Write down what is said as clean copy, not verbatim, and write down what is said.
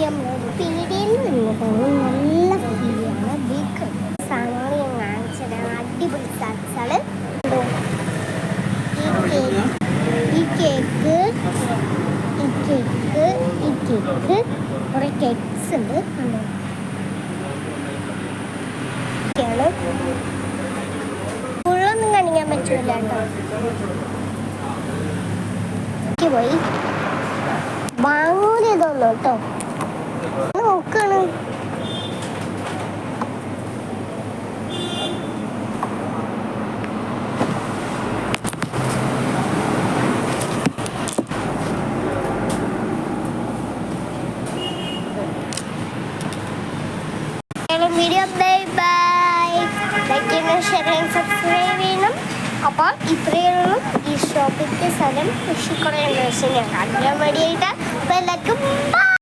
നമ്മളൊരു പീടികയിൽ നിന്നിട്ടാണ് നല്ല ഫീലാണ് ബിഗ് സാധനങ്ങൾ ഞാൻ കാണിച്ചത്. അടിപൊളി സാധനങ്ങൾ. ഈ കേക്ക് കുറെ കേക്ക്സ് ഉണ്ട്. ഫുള്ളൊന്നും കാണിക്കാൻ പറ്റൂല കേട്ടോ. പോയി വാങ്ങൂല ഇതൊന്നും കേട്ടോ. നോക്കാണ് വീഡിയോ. Bye bye. ലൈക്ക് ചെയ്യണം, ഷെയർ ചെയ്യണം, സബ്സ്ക്രൈബ് ചെയ്യണം. അപ്പോൾ ഇത്രയുള്ള ഈ ഷോപ്പിൻ്റെ സ്ഥലം കുറേ ദിവസം ഞാൻ കാണിക്കാൻ വേണ്ടിയിട്ട്. അപ്പോൾ എല്ലാവർക്കും